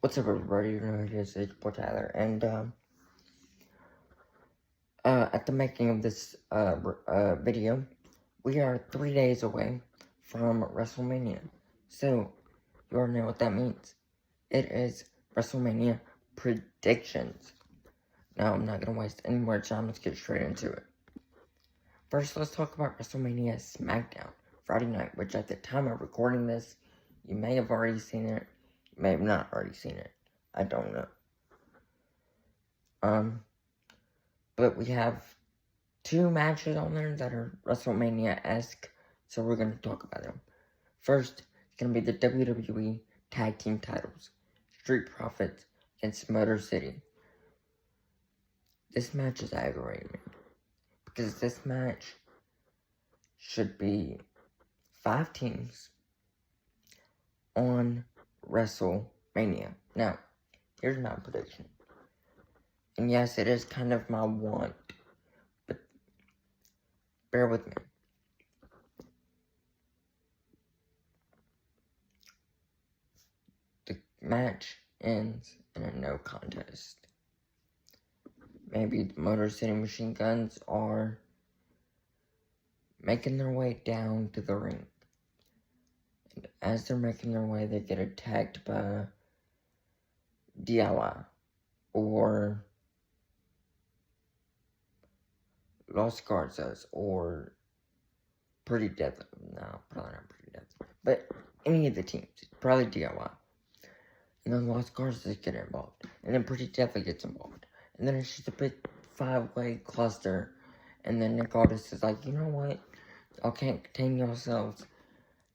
What's up, everybody? You know, it's boy Tyler, and at the making of this video, we are 3 days away from WrestleMania. So you already know what that means. It is WrestleMania predictions. Now, I'm not gonna waste any more time. Let's get straight into it. First, let's talk about WrestleMania SmackDown Friday night, which at the time of recording this, you may have already seen it. You may have not already seen it. I don't know. But we have 2 matches on there that are WrestleMania-esque, so we're going to talk about them. First, it's going to be the WWE Tag Team titles. Street Profits against Motor City. This match is aggravating me, because this match should be 5 teams on WrestleMania. Now, here's my prediction. And yes, it is kind of my want, but bear with me. The match ends in a no contest. Maybe the Motor City Machine Guns are making their way down to the ring. And as they're making their way, they get attacked by DIY or Los Garzas, or Pretty Deadly. No, probably not Pretty Deadly. But any of the teams. Probably DIY. And then Los Garzas get involved. And then Pretty Deadly gets involved. And then it's just a big 5-way cluster. And then Nick Aldis is like, you know what? Y'all can't contain yourselves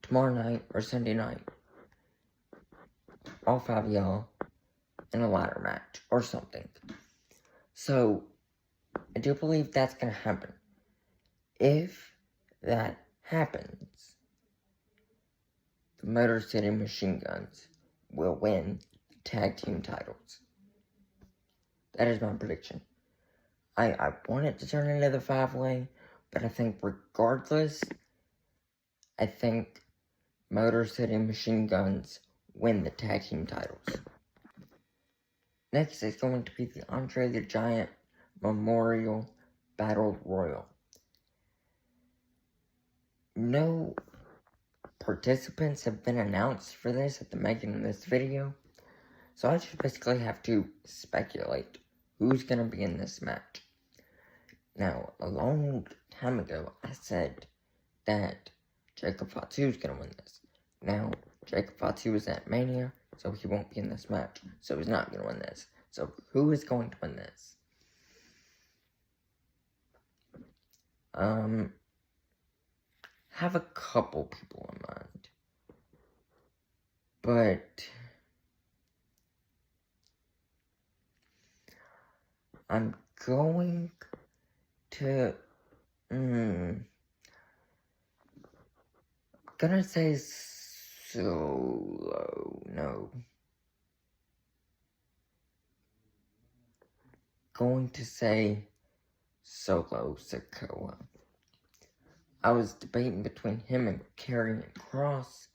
tomorrow night or Sunday night. All 5 of y'all in a ladder match or something. So I do believe that's going to happen. If that happens, the Motor City Machine Guns will win the tag team titles. That is my prediction. I want it to turn into the 5-way, but I think regardless, I think Motor City Machine Guns win the tag team titles. Next is going to be the Andre the Giant Memorial Battle Royal. No participants have been announced for this at the making of this video, so I just basically have to speculate who's going to be in this match. Now, a long time ago, I said that Jacob Fatu is going to win this. Now, Jacob Fatu is at Mania, so he won't be in this match, so he's not going to win this. So, who is going to win this? Have a couple people in mind, but I'm going to, gonna say Solo, no. Going to say Solo Sikoa. I was debating between him and Karrion Kross.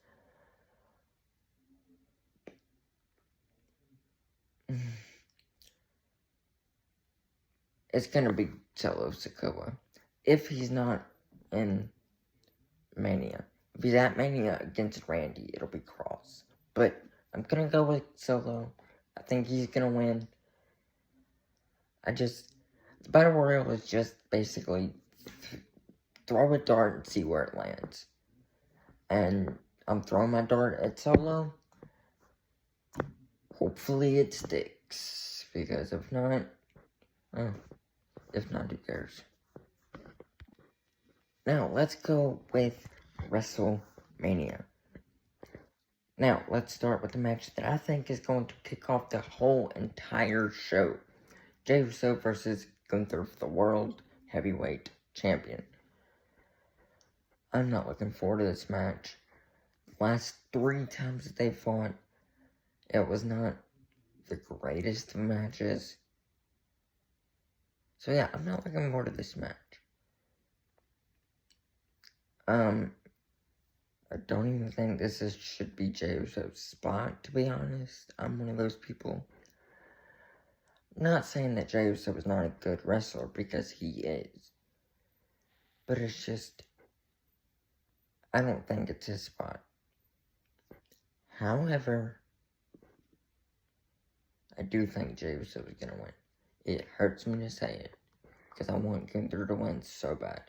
It's gonna be Solo Sikoa. If he's not in Mania. If he's at Mania against Randy, it'll be Kross. But I'm gonna go with Solo. I think he's gonna win. The Battle Royal is just basically throw a dart and see where it lands. And I'm throwing my dart at Solo. Hopefully it sticks. Because if not, who cares? Now, let's go with WrestleMania. Now, let's start with the match that I think is going to kick off the whole entire show. Jey Uso versus Gunther for the World Heavyweight Champion. I'm not looking forward to this match. The last 3 times that they fought, it was not the greatest of matches. So yeah, I'm not looking forward to this match. I don't even think should be Jey Uso's spot, to be honest. I'm one of those people. I'm not saying that Jey Uso is not a good wrestler, because he is. But it's just, I don't think it's his spot. However, I do think Jey Uso is going to win. It hurts me to say it, because I want Gunther to win so bad.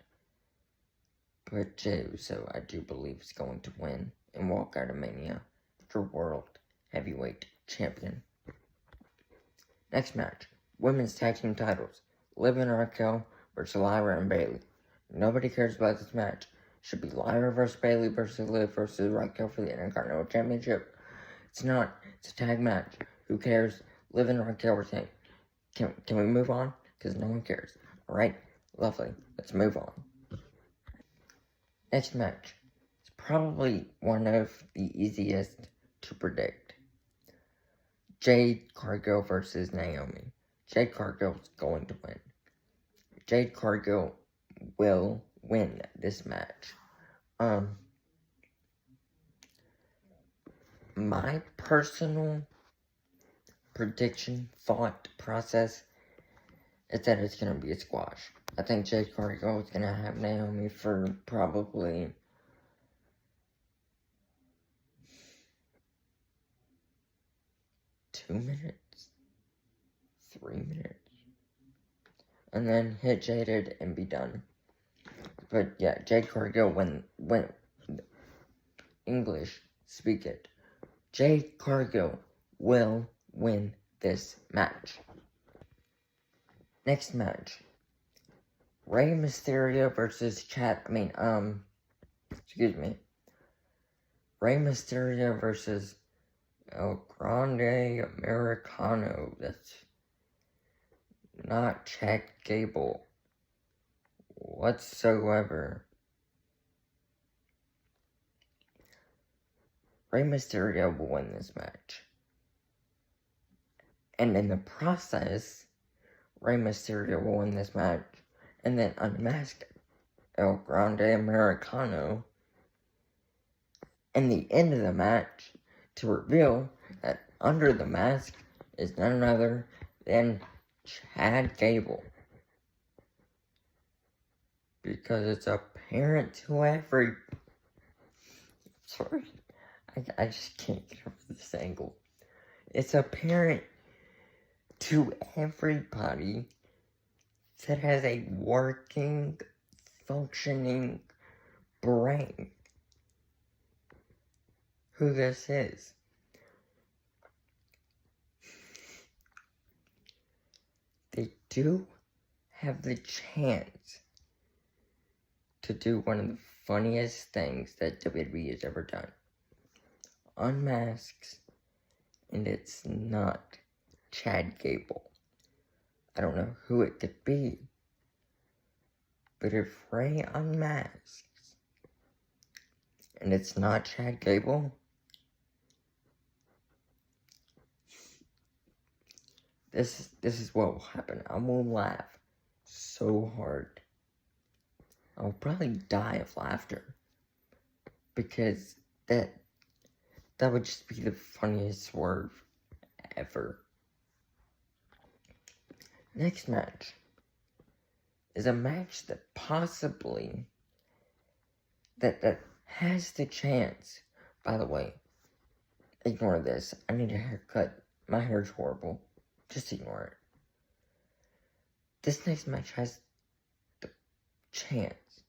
But Jey Uso, I do believe, is going to win and walk out of Mania for World Heavyweight Champion. Next match, Women's Tag Team Titles. Liv and Raquel versus Lyra and Bayley. Nobody cares about this match. It should be Lyra versus Bayley versus Liv versus Raquel for the Intercontinental Championship. It's not. It's a tag match. Who cares? Liv and Raquel were saying, can we move on? Because no one cares. Alright? Lovely. Let's move on. Next match. It's probably one of the easiest to predict. Jade Cargill versus Naomi. Jade Cargill's going to win. Jade Cargill will win this match. My personal prediction thought process is that it's going to be a squash. I think Jade Cargill is going to have Naomi for probably 2 minutes, 3 minutes, and then hit Jaded and be done. But yeah, Jade Cargill, when English, speak it. Jade Cargill will win this match. Next match. Rey Mysterio versus Rey Mysterio versus El Grande Americano. That's not Chad Gable whatsoever. Rey Mysterio will win this match. And in the process, Rey Mysterio will win this match and then unmask El Grande Americano in the end of the match to reveal that under the mask is none other than Chad Gable. Because it's apparent to every... Sorry, I just can't get over this angle. It's apparent to everybody that has a working, functioning brain who this is. They do have the chance to do one of the funniest things that WWE has ever done. Unmasks, and it's not Chad Gable. I don't know who it could be, but if Rey unmasks, and it's not Chad Gable, this is what will happen. I will laugh so hard. I'll probably die of laughter, because that would just be the funniest swerve ever. Next match is a match that possibly that has the chance. By the way, ignore this. I need a haircut. My hair's horrible. Just ignore it. This next match has the chance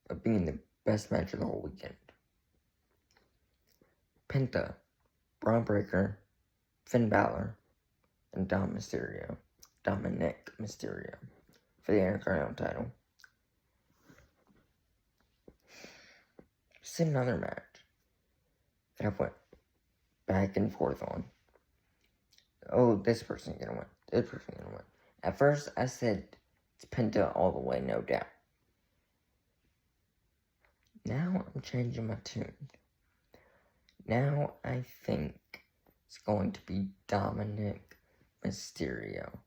of being the best match of the whole weekend. Penta, Braun Breaker, Finn Balor, and Dominic Mysterio, for the Intercontinental title. It's another match that I went back and forth on. Oh, this person's gonna win. This person's gonna win. At first, I said it's Penta all the way, no doubt. Now I'm changing my tune. Now I think it's going to be Dominic Mysterio.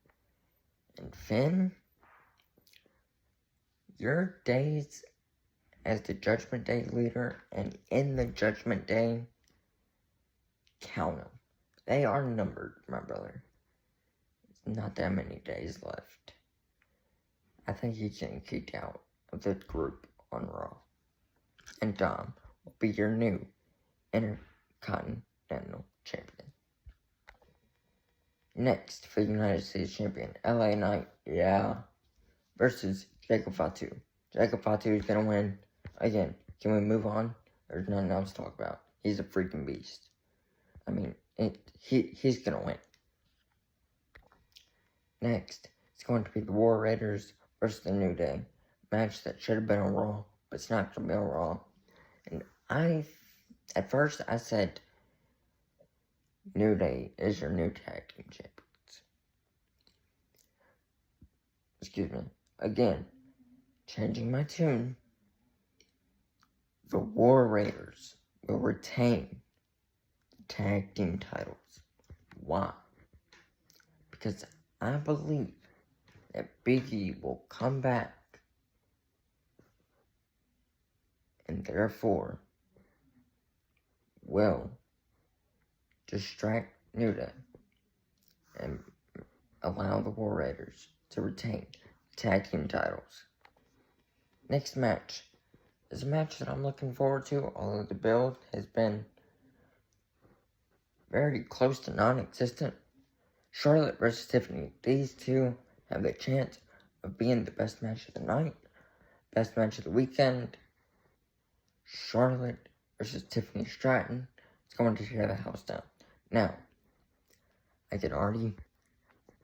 And Finn, your days as the Judgment Day leader, and in the Judgment Day, count them. They are numbered, my brother. It's not that many days left. I think he's getting kicked out of the group on Raw. And Dom will be your new Intercontinental Champion. Next, for the United States Champion, LA Knight, versus Jacob Fatu. Jacob Fatu is going to win. Again, can we move on? There's nothing else to talk about. He's a freaking beast. I mean, he's going to win. Next, it's going to be the War Raiders versus the New Day. Match that should have been on Raw, but it's not going to be on Raw. And at first, I said, New Day is your new tag team champions. Excuse me. Again, changing my tune. The War Raiders will retain the tag team titles. Why? Because I believe that Big E will come back and therefore will distract New Day and allow the War Raiders to retain the tag team titles. Next match is a match that I'm looking forward to, although the build has been very close to non-existent. Charlotte versus Tiffany. These two have a chance of being the best match of the night, best match of the weekend. Charlotte versus Tiffany Stratton. It's going to tear the house down. Now, I can already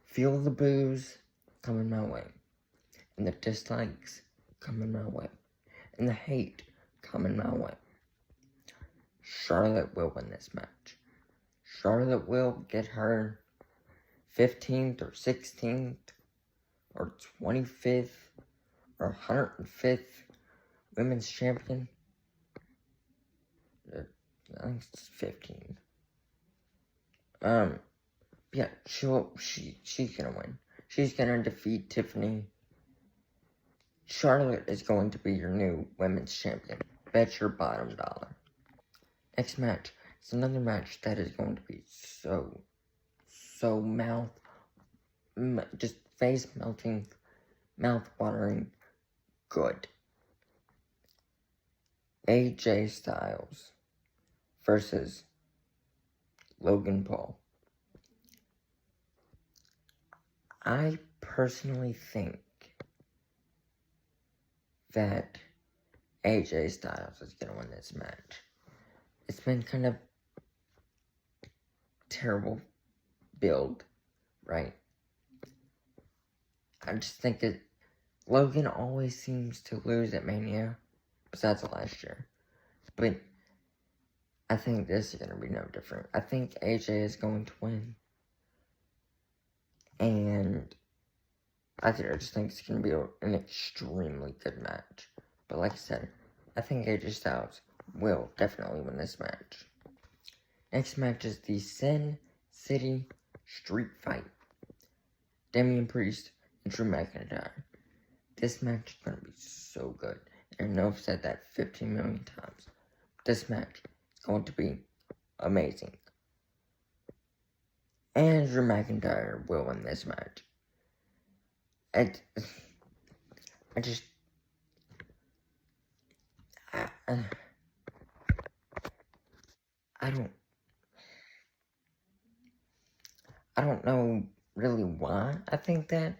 feel the boos coming my way, and the dislikes coming my way, and the hate coming my way. Charlotte will win this match. Charlotte will get her 15th or 16th or 25th or 105th women's champion. I think it's 15th. Yeah, she's gonna win. She's gonna defeat Tiffany. Charlotte is going to be your new women's champion. Bet your bottom dollar. Next match. It's another match that is going to be so just face melting, mouth watering good. AJ Styles versus Logan Paul. I personally think that AJ Styles is going to win this match. It's been kind of terrible build, right? I just think that Logan always seems to lose at Mania, besides last year. But I think this is going to be no different. I think AJ is going to win. And I just think it's going to be an extremely good match. But like I said, I think AJ Styles will definitely win this match. Next match is the Sin City Street Fight. Damian Priest and Drew McIntyre. This match is going to be so good. And I know I've said that 15 million times. This match is going to be amazing. And Drew McIntyre will win this match. I don't know really why I think that.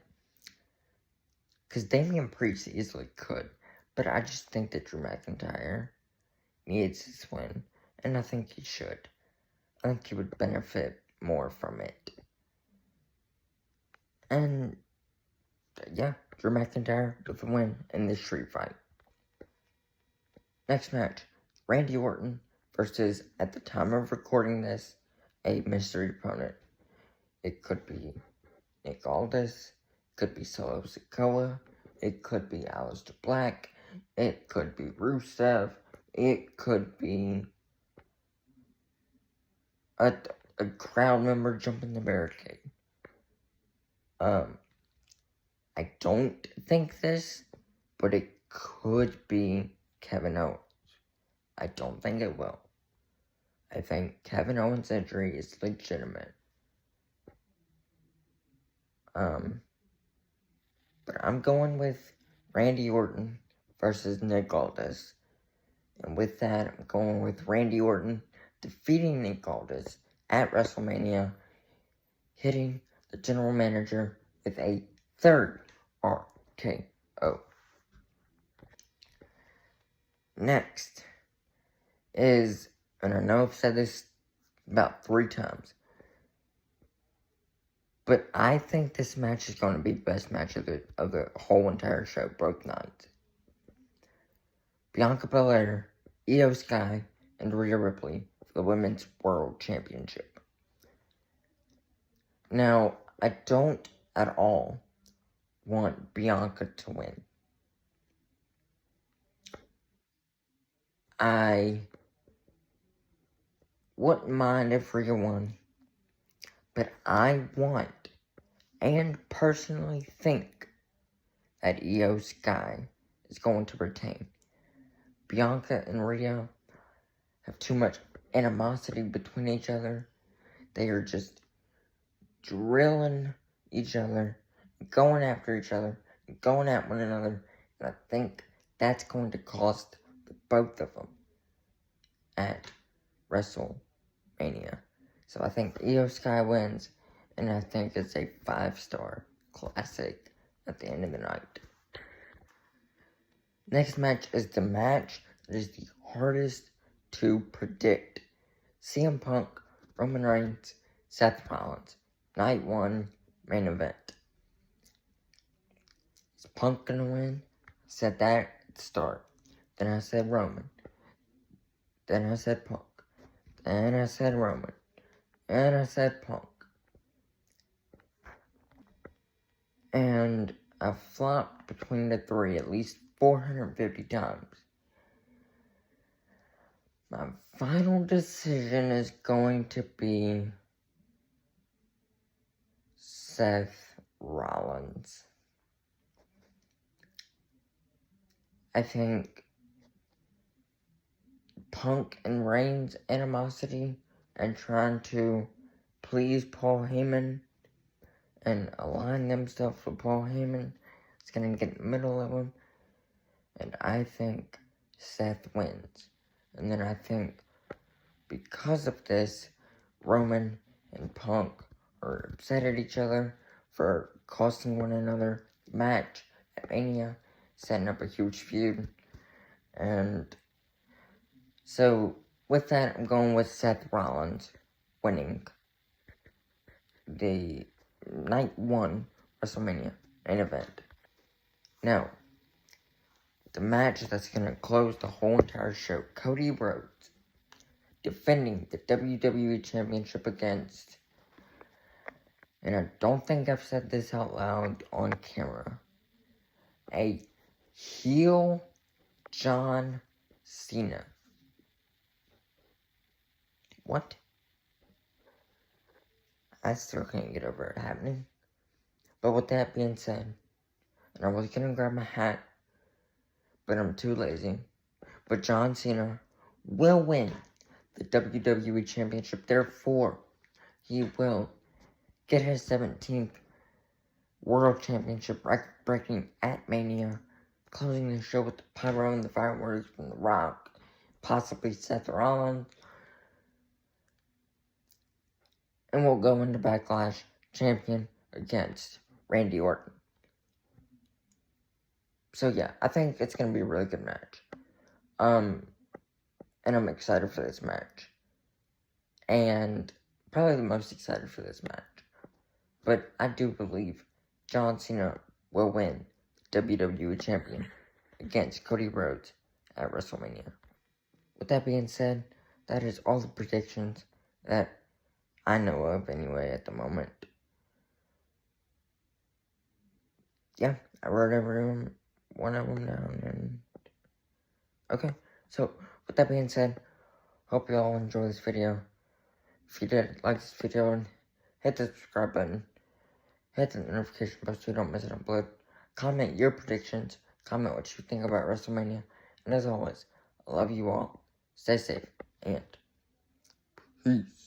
Because Damian Priest easily could. But I just think that Drew McIntyre needs his win. And I think he should. I think he would benefit more from it. And yeah, Drew McIntyre with the win in this street fight. Next match, Randy Orton versus, at the time of recording this, a mystery opponent. It could be Nick Aldis, it could be Solo Sikoa, it could be Aleister Black, it could be Rusev, it could be a crowd member jumping the barricade. I don't think this, but it could be Kevin Owens. I don't think it will. I think Kevin Owens' injury is legitimate. But I'm going with Randy Orton versus Nick Aldis. And with that, I'm going with Randy Orton defeating Nick Aldis at WrestleMania, hitting the general manager with a third RKO. Next is, and I know I've said this about 3 times, but I think this match is going to be the best match of the whole entire show, both nights. Bianca Belair, Io Sky, and Rhea Ripley for the Women's World Championship. Now, I don't at all want Bianca to win. I wouldn't mind if Rhea won, but I want and personally think that Io Sky is going to retain. Bianca and Rhea have too much animosity between each other. They are just drilling each other, going after each other, going at one another, and I think that's going to cost both of them at WrestleMania. So I think Io Sky wins, and I think it's a 5-star classic at the end of the night. Next match is the match that is the hardest to predict. CM Punk, Roman Reigns, Seth Rollins. Night 1, main event. Is Punk gonna win? I said that at the start. Then I said Roman. Then I said Punk. Then I said Roman. And I said Punk. And I've flopped between the 3 at least 450 times. My final decision is going to be Seth Rollins. I think Punk and Reigns' animosity and trying to please Paul Heyman and align themselves with Paul Heyman is going to get in the middle of them. And I think Seth wins. And then I think because of this, Roman and Punk are upset at each other for costing one another the match at Mania, setting up a huge feud. And so with that, I'm going with Seth Rollins winning the Night 1 WrestleMania main event. Now, the match that's going to close the whole entire show, Cody Rhodes defending the WWE Championship against, and I don't think I've said this out loud on camera, a heel John Cena. What? I still can't get over it happening. But with that being said, and I was going to grab my hat, but I'm too lazy. But John Cena will win the WWE Championship. Therefore, he will get his 17th World Championship record-breaking at Mania, closing the show with the pyro and the fireworks from The Rock, possibly Seth Rollins, and will go into Backlash champion against Randy Orton. So yeah, I think it's going to be a really good match. And I'm excited for this match. And probably the most excited for this match. But I do believe John Cena will win the WWE Champion against Cody Rhodes at WrestleMania. With that being said, that is all the predictions that I know of anyway at the moment. Yeah, I wrote every one of them down, and okay, so with that being said, hope you all enjoy this video. If you did, like this video and hit the subscribe button, hit the notification bell so you don't miss an upload. Comment your predictions, comment what you think about WrestleMania, And as always, I love you all. Stay safe and peace.